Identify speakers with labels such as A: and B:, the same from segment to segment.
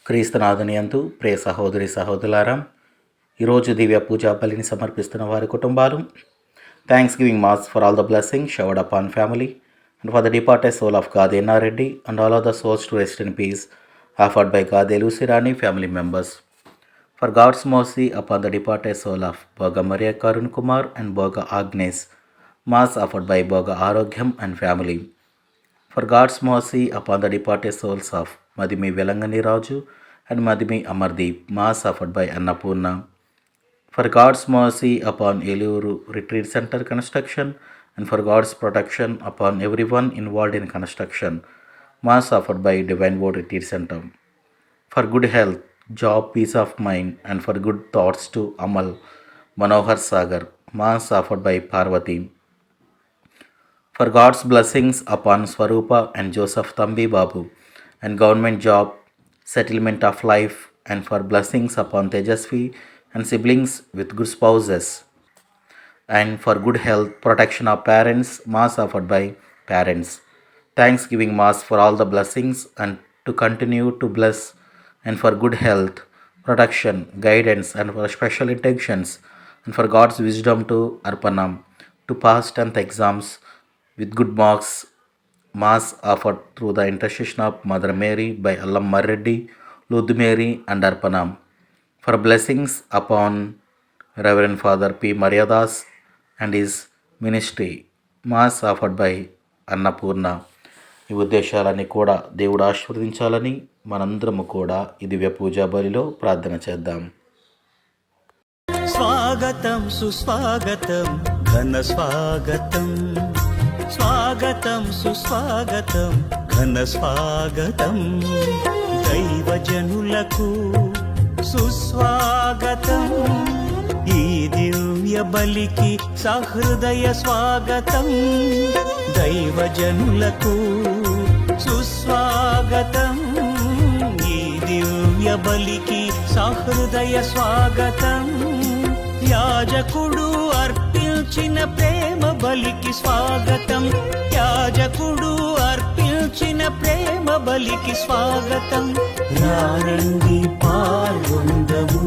A: క్రీస్తునాథుని యందు ప్రియ సహోదరి సహోదరులారా, ఈరోజు దివ్య పూజా బలిని సమర్పిస్తున్న వారి కుటుంబాలు, thanksgiving mass for all the blessing showered upon family and for the departed soul of Gade Ennareddy and all of the souls to rest in peace offered by Gade Lucyrani family members. For God's mercy upon the departed soul of Boga Maria Karun Kumar and Boga Agnes, mass offered by Boga Arogyam and family. For God's mercy upon the departed souls of Madhimi Velangani Raju and Madhimi Amardeep, mass offered by Annapurna. For God's mercy upon Eluru Retreat Center construction and for God's protection upon everyone involved in construction, mass offered by Divine Word Retreat Center. For good health, job, peace of mind and for good thoughts to Amal Manohar Sagar, mass offered by Parvati. For God's blessings upon Swarupa and Joseph Thambi Babu and government job, settlement of life and for blessings upon Tejasvi and siblings with good spouses and for good health, protection of parents, mass offered by parents. Thanksgiving mass for all the blessings and to continue to bless and for good health, protection, guidance and for special intentions and for God's wisdom to Arpanam to pass 10th exams with good marks, mass offered through the intercession of Mother Mary by Allam Marreddy, Ludh Mary and Arpanam. For blessings upon Reverend Father P. Maryadas and his ministry, mass offered by Annapurna. ఈ ఉద్దేశాలన్నీ కూడా దేవుడు ఆశీర్వదించాలని మనందరము కూడా ఈ దివ్య పూజా బలిలో ప్రార్థన చేద్దాం.
B: స్వాగతం సుస్వాగతం ఘన స్వాగతం, స్వాగతం సుస్వాగతం ఘన స్వాగతం, దైవజనులకు సుస్వాగతం, ఈ దివ్య బలికి సహృదయ స్వాగతం, దైవజనులకు సుస్వాగతం, ఈ దివ్య బలికి సహృదయ స్వాగతం, యాజకుడు అర్పించిన ప్రేమ బలికి స్వాగతం, యాజకుడు అర్పించిన ప్రేమ బలికి స్వాగతం, రారండి పాల్గొందము,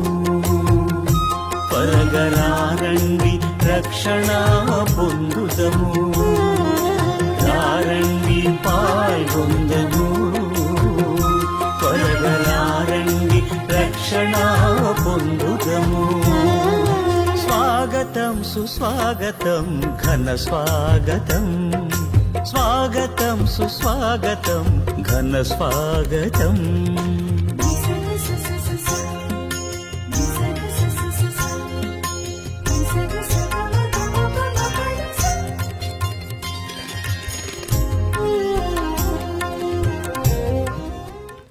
B: పరగరారండి రక్షణ పొందుదము, రారండి పాల్గొందము, పరగరారండి రక్షణ పొందుదము. స్వాగతం సుస్వాగతం ఘన స్వాగతం, స్వాగతం సుస్వాగతం ఘన స్వాగతం.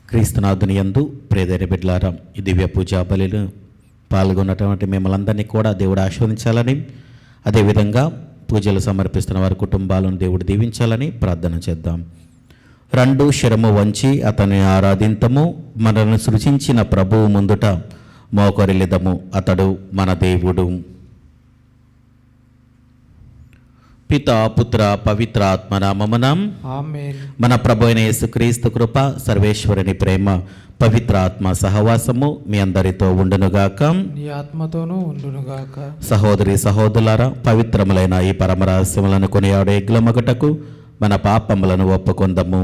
A: క్రీస్తునాథుని యందు ప్రియమైన బిడ్డలారా, ఈ దివ్య పూజా బలిలో పాల్గొన్నటువంటి మిమ్మల్ని కూడా దేవుడు ఆశీర్వదించాలని, అదేవిధంగా పూజలు సమర్పిస్తున్న వారి కుటుంబాలను దేవుడు దీవించాలని ప్రార్థన చేద్దాం. రెండు శిరము వంచి అతన్ని ఆరాధింతము, మనల్ని సృజించిన ప్రభువు ముందుట మోకరిల్లిదము, అతడు మన దేవుడు. పితా పుత్ర పవిత్ర ఆత్మ నామమునం
C: ఆమేన్.
A: మన ప్రభు అయిన యేసుక్రీస్తు కృప, సర్వేశ్వరుని ప్రేమ, పవిత్ర ఆత్మ సహవాసము మీ అందరితో ఉండునుగాక,
C: నీ ఆత్మతోనూ ఉండునుగాక.
A: సహోదరి సహోదరులారా, పవిత్రములైన ఈ పరమరహస్యములను కొనియాడే గ్లమగటకు మన పాపములను ఒప్పుకొందము.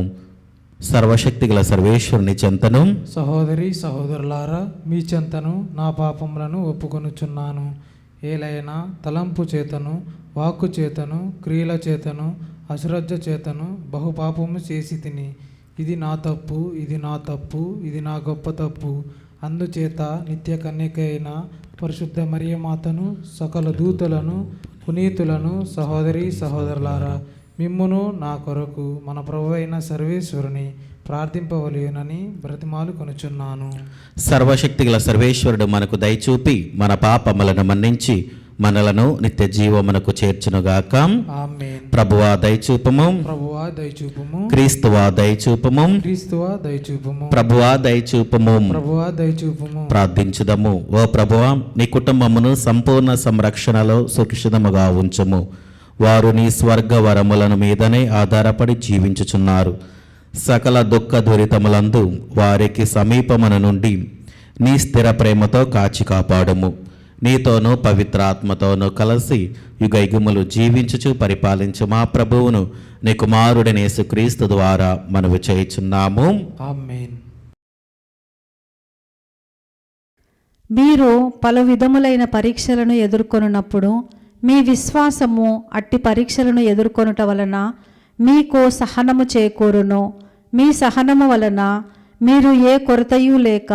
A: సర్వశక్తి గల సర్వేశ్వరుని చెంతను,
C: సహోదరి సహోదరులారా, మీ చెంతను నా పాపములను ఒప్పుకొనుచున్నాను. ఏలైనా తలంపు చేతను, వాక్కు చేతను, క్రియల చేతను, అశ్రద్ధ చేతను బహుపాపము చేసి తిని, ఇది నా తప్పు, ఇది నా తప్పు, ఇది నా గొప్ప తప్పు. అందుచేత నిత్య కన్యకైన పరిశుద్ధ మరియమాతను, సకల దూతలను, పునీతులను, సహోదరి సహోదరులారా, మిమ్మును నా కొరకు మన ప్రభు అయిన సర్వేశ్వరుని ప్రార్థింపవలెనని బ్రతిమాలు కొనుచున్నాను.
A: సర్వశక్తి గల సర్వేశ్వరుడు మనకు దయచూపి మన పాపములను మన్నించి మనలను నిత్య జీవమునకు చేర్చునుగాక.
C: ఆమేన్.
A: ప్రభువా దయచూపము,
C: ప్రభువా దయచూపుము,
A: క్రీస్తువా దయచూపము,
C: క్రీస్తువా దయచూపుము,
A: ప్రభువా దయచూపము.
C: ప్రభువా దయచూపుము.
A: ప్రార్థించుదము. ఓ ప్రభువా, నీ కుటుంబమును సంపూర్ణ సంరక్షణలో సురక్షితముగా ఉంచుము. వారు నీ స్వర్గ వరములను మీదనే ఆధారపడి జీవించుచున్నారు. సకల దుఃఖ దురితములందు వారికి సమీపమున నుండి నీ స్థిర ప్రేమతో కాచి కాపాడుము. నీతోనూ పవిత్రాత్మతోనూ కలిసి యుగయుగములు జీవించుచు పరిపాలించు మా ప్రభువును నీ కుమారుడైన యేసుక్రీస్తు ద్వారా మనవి చేయుచున్నాము.
C: ఆమేన్.
D: మీరు పలు విధములైన పరీక్షలను ఎదుర్కొనున్నప్పుడు మీ విశ్వాసము అట్టి పరీక్షలను ఎదుర్కొనుట వలన మీకు సహనము చేకూరును. మీ సహనము వలన మీరు ఏ కొరతయు లేక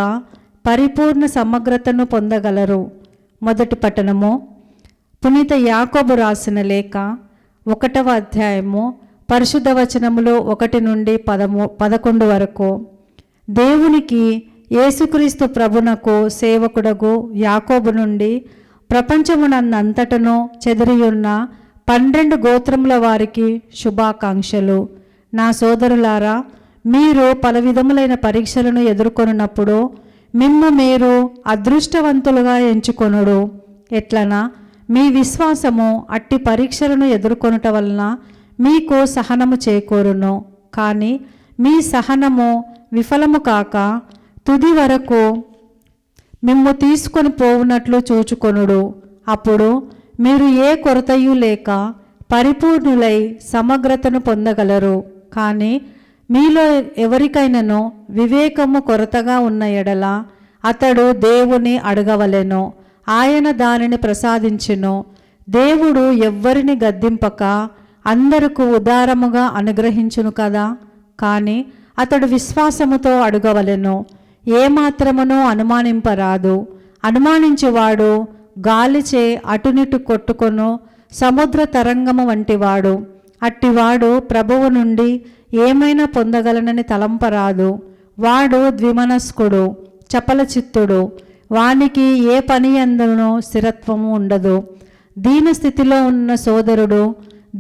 D: పరిపూర్ణ సమగ్రతను పొందగలరు. మొదటి పట్టణము పునీత యాకోబు రాసిన లేఖ 1వ అధ్యాయము పరిశుద్ధ వచనములు 1 నుండి 11 వరకు. దేవునికి యేసుక్రీస్తు ప్రభునకు సేవకుడగు యాకోబు నుండి ప్రపంచమునంతటను చెదిరియున్న 12 గోత్రముల వారికి శుభాకాంక్షలు. నా సోదరులారా, మీరు పలు విధములైన పరీక్షలను ఎదుర్కొన్నప్పుడు మిమ్ము మీరు అదృష్టవంతులుగా ఎంచుకొనుడు. ఎట్లనా మీ విశ్వాసము అట్టి పరీక్షలను ఎదుర్కొనుట వలన మీకు సహనము చేకూరును. కానీ మీ సహనము విఫలము కాక తుది వరకు మిమ్ము తీసుకొని పోవునట్లు చూచుకొనుడు. అప్పుడు మీరు ఏ కొరతయు లేక పరిపూర్ణులై సమగ్రతను పొందగలరు. కానీ మీలో ఎవరికైనాను వివేకము కొరతగా ఉన్న ఎడల అతడు దేవుని అడగవలెను, ఆయన దానిని ప్రసాదించును. దేవుడు ఎవ్వరిని గద్దింపక అందరకు ఉదారముగా అనుగ్రహించును కదా. కానీ అతడు విశ్వాసముతో అడగవలెను, ఏమాత్రమునూ అనుమానింపరాదు. అనుమానించువాడు గాలిచే అటునిటు కొట్టుకొను సముద్ర తరంగము వంటివాడు. అట్టివాడు ప్రభువు నుండి ఏమైనా పొందగలనని తలంపరాదు. వాడు ద్విమనస్కుడు, చపల చిత్తుడు, వానికి ఏ పని యందునూ స్థిరత్వము ఉండదు. దీన స్థితిలో ఉన్న సోదరుడు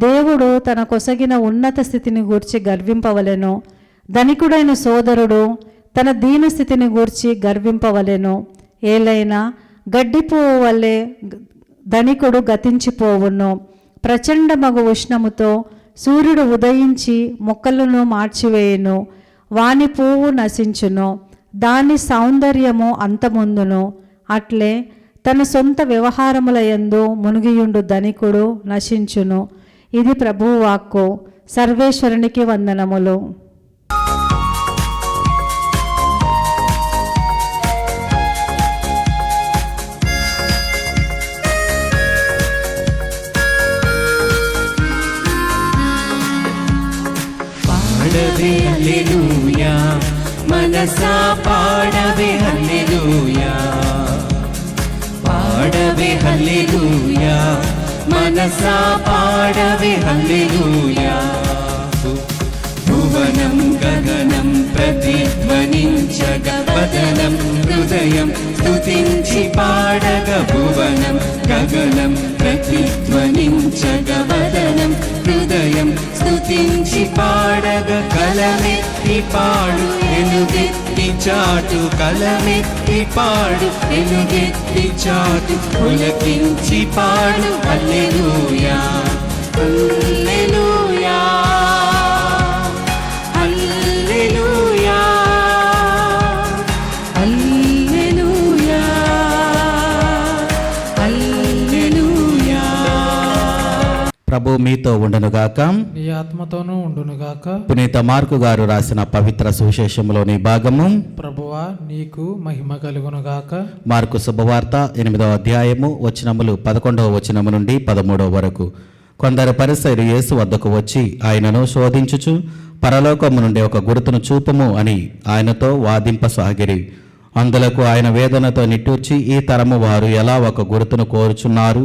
D: దేవుడు తన కొసగిన ఉన్నత స్థితిని గూర్చి గర్వింపవలెను. ధనికుడైన సోదరుడు తన దీన స్థితిని గూర్చి గర్వింపవలెను. ఏలైనా గడ్డిపువ్వు వలె ధనికుడు గతించిపోవును. ప్రచండమగు ఉష్ణముతో సూర్యుడు ఉదయించి మొక్కలను మార్చివేయును. వాని పువ్వు నశించును, దాని సౌందర్యము అంతమొందును. అట్లే తన సొంత వ్యవహారముల యందు మునిగియుండు ధనికుడు నశించును. ఇది ప్రభువు వాక్కు. సర్వేశ్వరునికి వందనములు.
B: పాడవే హల్లెలూయా, మనసా పాడవే హల్లెలూయా. పాడవే హల్లెలూయా, మనసా పాడవే హల్లెలూయా. భువనం గగనం ప్రతిధ్వనించగ వదనం హృదయం స్తుతించి పాడగ. భువనం గగనం ప్రతిధ్వనించగ వదనం హృదయం స్తుతించి పాడగ. కలమెత్తి పాడు ఎలుగెత్తి చాటు, కలమెత్తి పాడు ఎలుగెత్తి చాటు, పులకించి పాడు హల్లెలూయా హల్లెలూయా హల్లెలూయా హల్లెలూయా హల్లెలూయా.
A: ప్రభు మీతో ఉండునుగాక.
C: నీ ఆత్మతోనూ ఉండునుగాక.
A: పునీత మార్కు గారు రాసిన పవిత్ర సువిశేషంలోని భాగము.
C: ప్రభువా నీకు మహిమ కలుగునుగాక.
A: మార్కు శుభవార్త 8వ అధ్యాయము వచనములు 11వ వచనము నుండి 13వ వరకు. కొందరు పరిసయ్యులు యేసు వద్దకు వచ్చి ఆయనను శోధించుచు పరలోకము నుండి ఒక గుర్తును చూపుము అని ఆయనతో వాదింపసాగిరి. అందులకు ఆయన వేదనతో నిట్టూర్చి, ఈ తరము వారు ఎలా ఒక గుర్తును కోరుచున్నారు?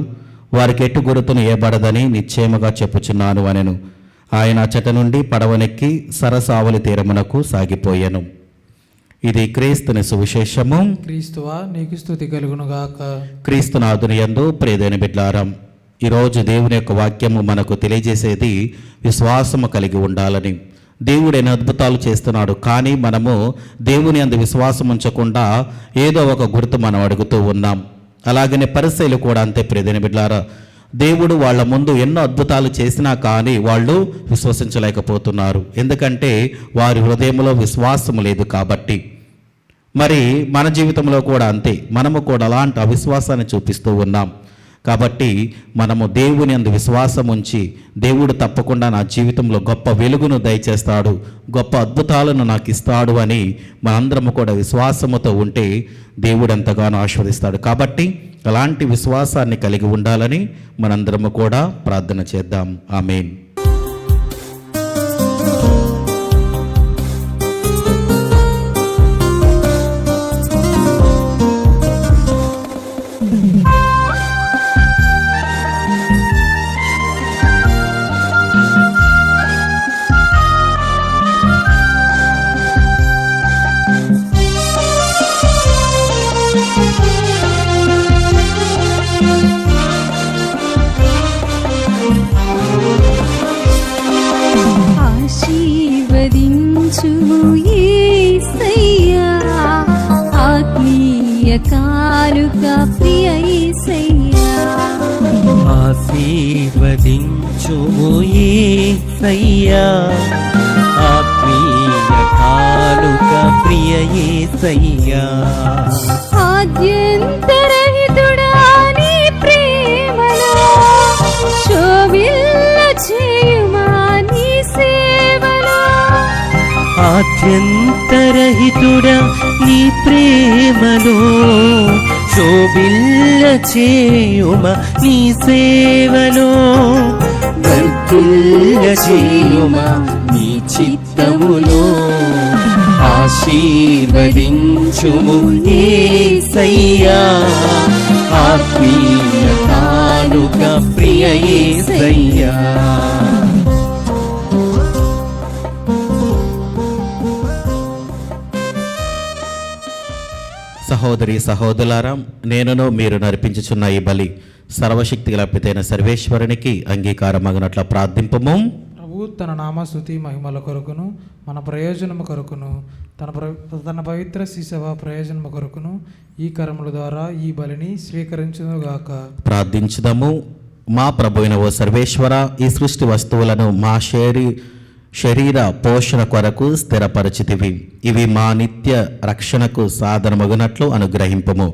A: వారికి ఎట్టు గుర్తును ఇవ్వబడదని నిశ్చయముగా చెప్పుచున్నాను అనెను. ఆయన అచ్చట నుండి పడవనెక్కి సరసావలి తీరమునకు సాగిపోయెను. ఇది క్రీస్తుని సువిశేషము.
C: క్రీస్తువా నీకు స్తుతి కలుగునుగాక.
A: క్రీస్తునాథుని యందు ప్రియమైన బిడ్లారం, ఈరోజు దేవుని యొక్క వాక్యము మనకు తెలియజేసేది విశ్వాసము కలిగి ఉండాలని. దేవుడు ఎన్నో అద్భుతాలు చేస్తున్నాడు, కానీ మనము దేవుని యందు విశ్వాసం ఉంచకుండా ఏదో ఒక గుర్తు మనం అడుగుతూ ఉన్నాం. అలాగనే పరిసయ్యులు కూడా అంతే. ప్రియమైన బిడ్లారా, దేవుడు వాళ్ళ ముందు ఎన్నో అద్భుతాలు చేసినా కానీ వాళ్ళు విశ్వసించలేకపోతున్నారు. ఎందుకంటే వారి హృదయంలో విశ్వాసం లేదు కాబట్టి. మరి మన జీవితంలో కూడా అంతే, మనము కూడా అలాంటి అవిశ్వాసాన్ని చూపిస్తూ ఉన్నాం. కాబట్టి మనము దేవుని అందు విశ్వాసం ఉంచి, దేవుడు తప్పకుండా నా జీవితంలో గొప్ప వెలుగును దయచేస్తాడు, గొప్ప అద్భుతాలను నాకు ఇస్తాడు అని మనందరము కూడా విశ్వాసముతో ఉంటే దేవుడు ఎంతగానో ఆశీర్వదిస్తాడు. కాబట్టి అలాంటి విశ్వాసాన్ని కలిగి ఉండాలని మనందరము కూడా ప్రార్థన చేద్దాం. ఆమేన్.
E: ఆశీర్వదించుము యేసయ్యా, ఆత్మీయ కానుక ప్రియ యేసయ్యా.
B: ఆశీర్వదించుము యేసయ్యా, ఆత్మీయ కానుక ప్రియ యేసయ్యా.
E: ఆద్యంతరహితుడా నీ ప్రేమలో శోభిల్ల చేయుమా నీ సేవలో.
B: ఆద్యంతరహితుడా నీ ప్రేమలో శోభిల్ల చేయుమ నీ సేవలో. వర్ధిల్ల చేయుమ నీ చిత్తములో. ఆశీర్వదించుము యేసయ్యా, ఆత్మీయ కానుక ప్రియ యేసయ్యా.
A: సహోదరి సహోదరులారా, నేనును మీరు నర్పించుచున్న ఈ బలి సర్వశక్తి గల పితైన సర్వేశ్వరునికి అంగీకారమగినట్ల ప్రార్థింపము.
C: ప్రభు తన నామస్తుతి మహిమల కొరకును మన ప్రయోజనము కొరకును తన పవిత్ర శిశవ ప్రయోజనము కొరకును ఈ కర్మల ద్వారా ఈ బలిని స్వీకరించునుగాక.
A: ప్రార్థించుదాము. మా ప్రభువైన ఓ సర్వేశ్వర, ఈ సృష్టి వస్తువులను మా శరీర పోషణ కొరకు స్థిరపరచితివి. ఇవి మా నిత్య రక్షణకు సాధనమగునట్లు అనుగ్రహింపము.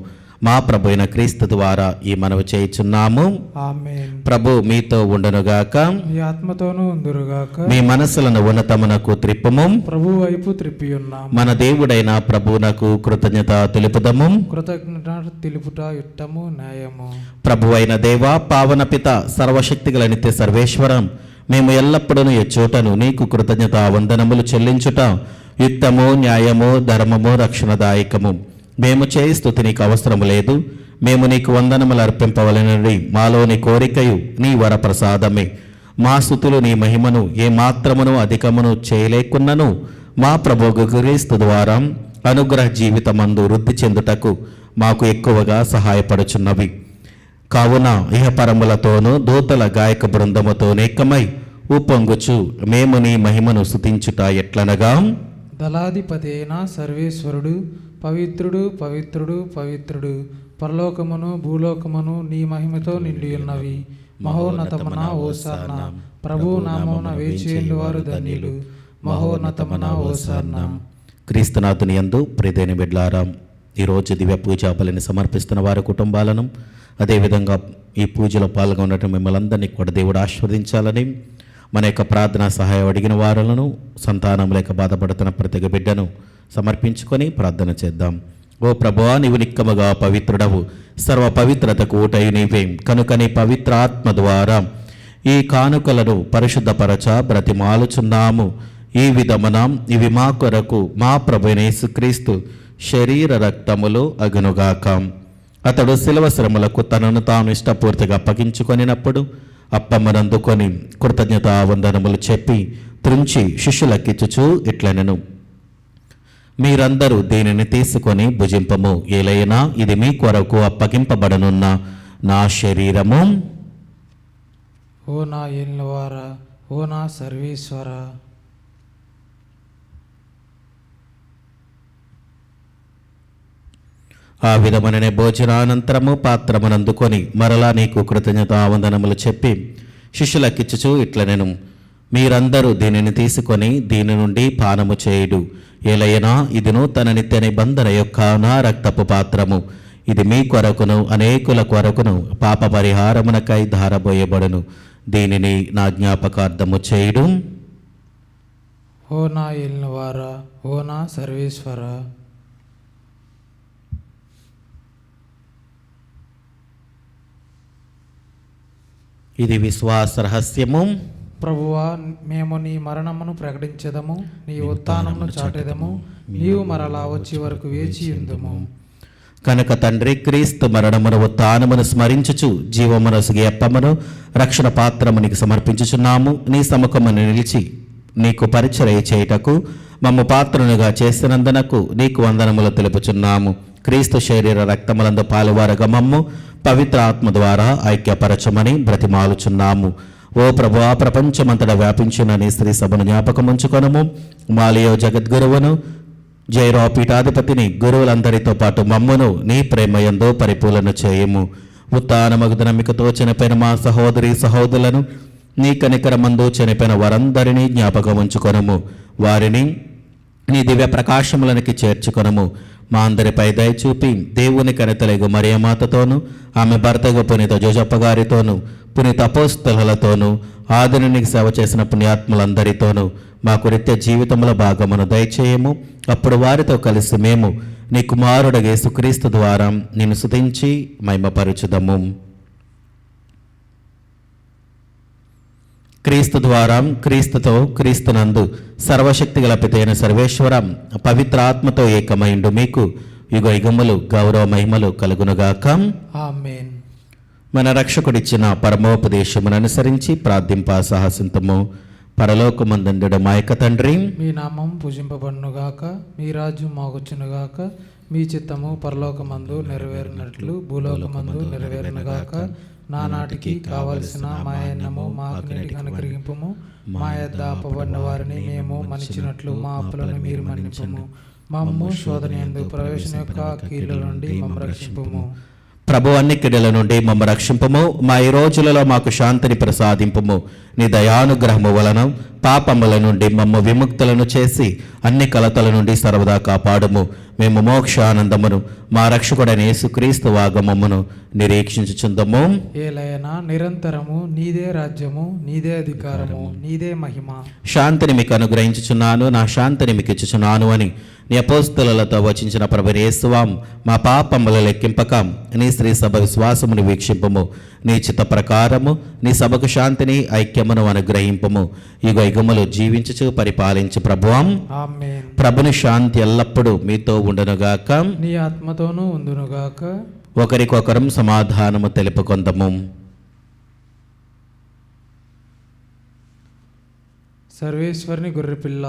A: మా ప్రభువైన క్రీస్తు ద్వారా ఈ మనవి చేయుచున్నాము.
C: ఆమేన్.
A: ప్రభు మీతో ఉండునుగాక,
C: మీ ఆత్మతోనూ ఉందురుగాక.
A: మీ మనసులను ఉన్నతమునకు త్రిప్పుము.
C: ప్రభు వైపు త్రిప్పి ఉన్నాం.
A: మన దేవుడైన ప్రభువునకు కృతజ్ఞత తెలుపుదము.
C: కృతజ్ఞత తెలుపుట యుట్టము న్యాయము.
A: ప్రభువైన దేవా, పావన పిత, సర్వశక్తిగల నిత్య సర్వేశ్వరం, మేము ఎల్లప్పుడూ ఈ చోటను నీకు కృతజ్ఞత వందనములు చెల్లించుట యుక్తము, న్యాయము, ధర్మము, రక్షణదాయకము. మేము చేయి స్తుతి నీకు అవసరము లేదు. మేము నీకు వందనములు అర్పింపవలనని మాలోని కోరికయు నీ వరప్రసాదమే. మా స్తుతులు నీ మహిమను ఏ మాత్రమును అధికమును చేయలేకున్నను మా ప్రభువు క్రీస్తు ద్వారా అనుగ్రహ జీవితమందు వృద్ధి చెందుటకు మాకు ఎక్కువగా సహాయపడుచున్నవి. కావున ఇహపరములతోనూ దూతల గాయక బృందముతో ఏకమై ఉప్పొంగుచు మేము నీ మహిమను స్తుతించుట ఎట్లనగా,
C: దళాధిపతి అయిన సర్వేశ్వరుడు పవిత్రుడు పవిత్రుడు పవిత్రుడు, పరలోకమును భూలోకమును నీ మహిమతో నిండి ఉన్నవి. మహోన్నతమున ఓసార్న. ప్రభు నామమున వేచియుండు వారు ధన్యులు. మహోన్నతమున ఓసార్న.
A: క్రీస్తునాథుని యందు ప్రియమైన బిడ్డలారా, ఈరోజు దివ్య పూజా బలిని సమర్పిస్తున్న వారి కుటుంబాలను, అదేవిధంగా ఈ పూజలో పాల్గొనడం మిమ్మల్ని అందరినీ కూడా దేవుడు ఆశీర్వదించాలని, మన యొక్క ప్రార్థనా సహాయం అడిగిన వారులను, సంతానం లేక బాధపడుతున్న ప్రతి బిడ్డను సమర్పించుకొని ప్రార్థన చేద్దాం. ఓ ప్రభువా, నీవు నిక్కముగా పవిత్రుడవు, సర్వ పవిత్రతకు ఊటయు నీవే. కనుక నీ పవిత్ర ఆత్మ ద్వారా ఈ కానుకలను పరిశుద్ధపరచ బ్రతిమాలుచున్నాము. ఈ విధమున ఇవి మా కొరకు మా ప్రభువైన యేసుక్రీస్తు శరీర రక్తములు అగునుగాక. అతడు శిలువ శ్రమలకు తనను తాను ఇష్టపూర్తిగా అప్పగించుకొనినప్పుడు అప్పమ్మనందుకొని కృతజ్ఞతా వందనములు చెప్పి త్రుంచి శిష్యులకిచ్చుచూ ఇట్లనెను, మీరందరూ దీనిని తీసుకొని భుజింపము. ఏలైనా ఇది మీ కొరకు అప్పగింపబడనున్న నా శరీరము.
C: ఓ నా ఏలినవారా, ఓ నా సర్వేశ్వర.
A: ఆ విధముననే భోజనానంతరము పాత్రమునందుకొని మరలా నీకు కృతజ్ఞతావందనములు చెప్పి శిష్యులకిచ్చుచు ఇట్ల నేను మీరందరూ దీనిని తీసుకొని దీని నుండి పానము చేయుడు. ఏలయనా ఇది నూతన నిత్య నిబంధన యొక్క నా రక్తపు పాత్రము. ఇది మీ కొరకును అనేకుల కొరకును పాప పరిహారమునకై ధారబోయబడును. దీనిని నా జ్ఞాపకార్థము చేయుడు.
C: ఓ నా ఏలినవారా, ఓ నా సర్వేశ్వర.
A: ఇది విశ్వాస రహస్యము.
C: ప్రభువా, మేము నీ మరణమును ప్రకటించదము, నీ ఉత్థానమును చాటెదము, నీవు మరలా వచ్చే వరకు వేచి ఉందుము.
A: కనుక తండ్రి, క్రీస్తు మరణమును ఉత్థానమును స్మరించుచు జీవమునొసగి అప్పమును రక్షణ పాత్రము నీకు సమర్పించుచున్నాము. నీ సముఖమును నిలిచి నీకు పరిచర్య చేయుటకు మమ్ము పాత్రనుగా చేసినందునకు నీకు వందనములు తెలుపుచున్నాము. క్రీస్తు శరీర రక్తములందు పాలువారగా మమ్ము పవిత్ర ఆత్మ ద్వారా ఐక్యపరచమని బ్రతిమాలుచున్నాము. ఓ ప్రభువా, ప్రపంచమంతటా వ్యాపించిన నీ స్త్రీ సభను జ్ఞాపకముంచుకొనుము. మాలియో జగద్గురువును, జైరో పీఠాధిపతిని, గురువులందరితో పాటు మమ్మును నీ ప్రేమయందు పరిపూర్ణ చేయము. ఉత్థానమగు నమ్మికతో చనిపోయిన మా సహోదరి సహోదరులను, నీ కనికరమందు చనిపోయిన వారందరినీ జ్ఞాపకం ఉంచుకొనుము. వారిని నీ దివ్య ప్రకాశములనికి చేర్చుకొనుము. మా అందరిపై దయచూపి దేవుని కనితలగు మరియమాతతోనూ, ఆమె భర్తగా పునీత జోజప్ప గారితోనూ, పునీత అపోస్తలులతోనూ, ఆదినునికి సేవ చేసిన పుణ్యాత్ములందరితోనూ మాకు నిత్య జీవితంలో భాగమును దయచేయము. అప్పుడు వారితో కలిసి మేము నీ కుమారుడు యేసుక్రీస్తు ద్వారా నిన్ను స్తుతించి మహిమపరచుదము. క్రీస్తు ద్వారా, క్రీస్తుతో, క్రీస్తునందు సర్వశక్తి గల పితైన సర్వేశ్వరం పవిత్ర ఆత్మతో ఏకమైండు మీకు యుగ యుగములు గౌరవ మహిమలు కలుగునుగాక.
C: ఆమేన్.
A: మన రక్షకుడిచ్చిన పరమోపదేశమును అనుసరించి ప్రార్థింప సాహసింతము. పరలోకమందుండుట మా యొక్క తండ్రి,
C: మీ నామం పూజింపబడునుగాక, మీ రాజ్యం మాకొచ్చునుగాక, మీ చిత్తము పరలోకమందు నెరవేరినట్లు భూలోకమందు నెరవేరునుగాక. నానాటికి కావలసిన మా అన్నము మాకు నేటికి అనుగ్రహింపుము. మా యొద్ద అప్పబడిన వారిని మేము మన్నించినట్లు మా అప్పులను మీరు మన్నింపుము. మమ్ము శోధన యందు ప్రవేశం యొక్క కీళ్ళ నుండి మమ్ము రక్షింపుము.
A: ప్రభు అన్ని కిడల నుండి మమ్మ రక్షింపము. మా ఈ రోజులలో మాకు శాంతిని ప్రసాదింపుము. నీ దయానుగ్రహము వలన పాపముల నుండి మమ్మ విముక్తులను చేసి అన్ని కలతల నుండి సర్వదా కాపాడుము. మేము మోక్షానందమును మా రక్షకుడైన యేసుక్రీస్తు వాగమమును నిరీక్షించుచుందము.
C: ఏలైనా నిరంతరము నీదే రాజ్యము, నీదే అధికారము, నీదే మహిమ.
A: శాంతిని మీకు అనుగ్రహించుచున్నాను, నా శాంతిని మీకు ఇచ్చుచున్నాను అని నీ అపోస్తలులతో వచించిన ప్రభువైన యేసువాం, మా పాపములు లెక్కింపక నీ స్త్రీ సభ విశ్వాసమును వీక్షింపము. నీ చిత్త ప్రకారము నీ సభకు శాంతిని ఐక్యమును అనుగ్రహింపము. యుగ యుగములు జీవించుచు పరిపాలించు ప్రభువాం.
C: ఆమేన్.
A: ప్రభుని శాంతి ఎల్లప్పుడూ మీతో ఉండునుగాక.
C: నీ ఆత్మతోనూ ఉందునుగాక.
A: ఒకరికొకరం సమాధానము తెలుపుకొందము.
C: సర్వేశ్వరుని గొర్రెపిల్ల,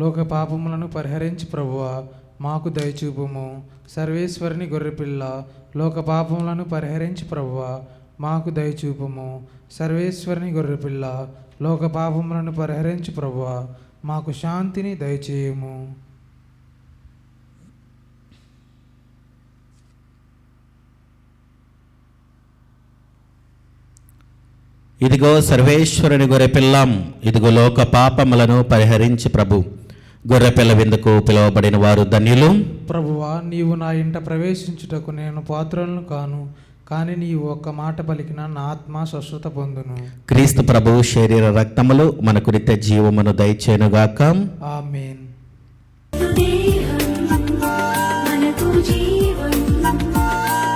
C: లోక పాపములను పరిహరించి ప్రభువా మాకు దయచూపుము. సర్వేశ్వరుని గొర్రెపిల్ల, లోక పాపములను పరిహరించి ప్రభువా మాకు దయచూపుము. సర్వేశ్వరుని గొర్రెపిల్ల, లోక పాపములను పరిహరించి ప్రభువా మాకు శాంతిని దయచేయము.
A: ఇదిగో సర్వేశ్వరుని గొర్రెపిల్లం, ఇదిగో లోక పాపములను పరిహరించి ప్రభు. గొర్రెపిల్ల విందుకు పిలువబడిన వారు ధన్యులు.
C: ప్రభువా, నీవు నా ఇంట ప్రవేశించుటకు నేను పాత్రలను కాను, కానీ నీవు ఒక్క మాట పలికిన నా ఆత్మ స్వస్థత పొందును.
A: క్రీస్తు ప్రభు శరీర రక్తములు మనకు నిత్య జీవమును దయచేయునుగాక.
C: ఆమేన్.
E: మనకు జీవం,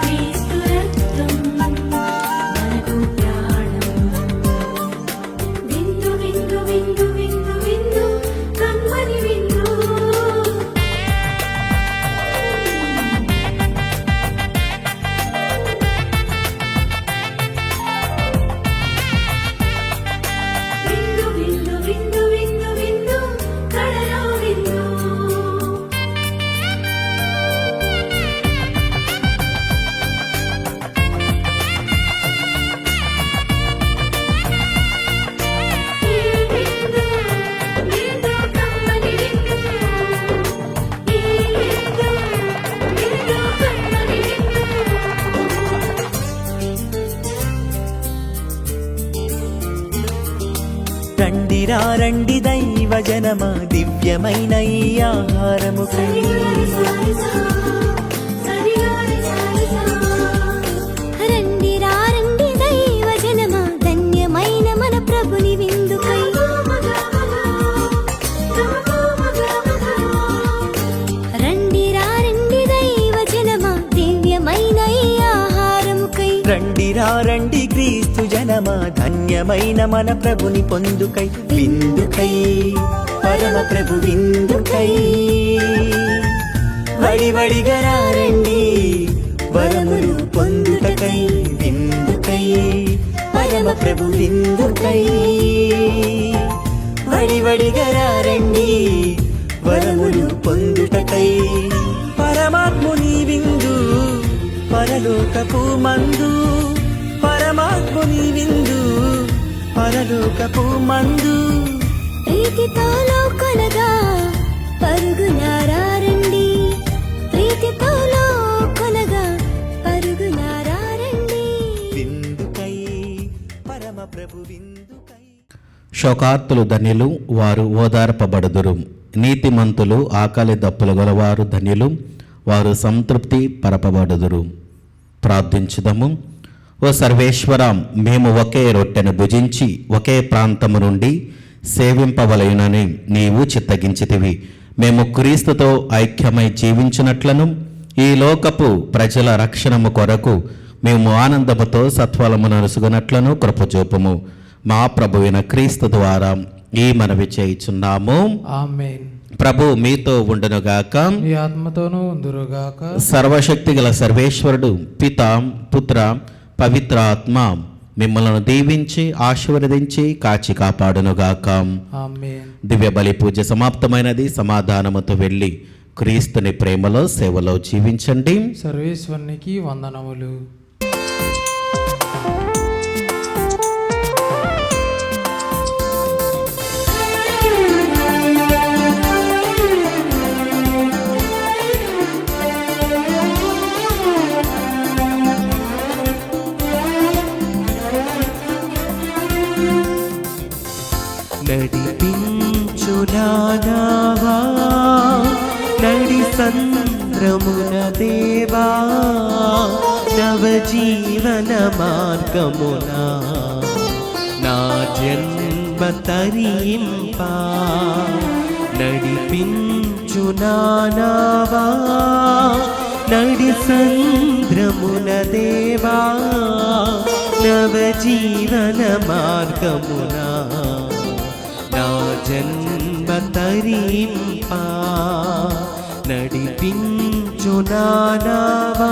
E: క్రీస్తు రక్తం మనకు ప్రాణం. విందు విందు విందు విందు విందు కమ్మని విందు. విందు విందు విందు విందు విందు కడలో
B: రండి దైవ జనమా దివ్యమైన ఈ ఆహారముకై.
E: రండి రండి దైవ జనమా ధన్యమైన మన ప్రభుని విందుకై. రండి రండి దైవ జనమా దివ్యమైన ఈ ఆహారముకై.
B: రండి క్రీస్తు జనమా ధన్యమైన మన ప్రభుని పొందుకై. విందుకై పరమ ప్రభు విందుకై. వడివడిగా రండి వరములు పొందుటకై. విందుకై పరమ ప్రభు విందుకై. వడివడిగా రండి వరములు పొందుటకై. పరమాత్ముని విందు పరలోకపు మందు. పరమాత్ముని విందు పరలోకపు మందు.
E: ప్రీతితో కొనగా పరుగునారా రండి. ప్రీతితో కొనగా పరుగునారా రండి.
B: విందుకై పరమ ప్రభు విందుకై.
A: శోకార్తులు ధన్యులు, వారు ఓదార్పబడుదురు. నీతిమంతులు ఆకలి దప్పులు గలవారు ధన్యులు, వారు సంతృప్తి పరపబడుదురు. ప్రార్థించుదము. ఓ సర్వేశ్వర, మేము ఒకే రొట్టెను భుజించి ఒకే ప్రాంతము నుండి సేవింపవలయునని నీవు చిత్తగించితివి. మేము క్రీస్తుతో ఐక్యమై జీవించినట్లను ఈ లోకపు ప్రజల రక్షణము కొరకు మేము ఆనందముతో సత్ఫలమును నలుసుకున్నట్లను కృపచూపుము. మా ప్రభువైన క్రీస్తు ద్వారా ఈ మనవి చేయుచున్నాము.
C: ఆమేన్.
A: ప్రభు మీతో ఉండునుగాక.
C: మీ ఆత్మతోనూ ఉందురుగాక.
A: సర్వశక్తి గల సర్వేశ్వరుడు పిత పుత్ర పవిత్ర ఆత్మ మిమ్మల్ని దీవించి ఆశీర్వదించి కాచి కాపాడునుగాక.
C: ఆమేన్.
A: దివ్య బలి పూజ సమాప్తమైనది. సమాధానముతో వెళ్ళి క్రీస్తుని ప్రేమలో సేవలో జీవించండి.
C: సర్వేశ్వరునికి వందనములు.
B: నడిపించు నానావా నడి సంద్రమున దేవా. నవజీవన మార్గమున నా జన్మ తరింపా. నడిపించు నానావా నడి సంద్రమున దేవా. నవజీవన మార్గమున నా జన్మ తరింపా. నడిపించు నానావా.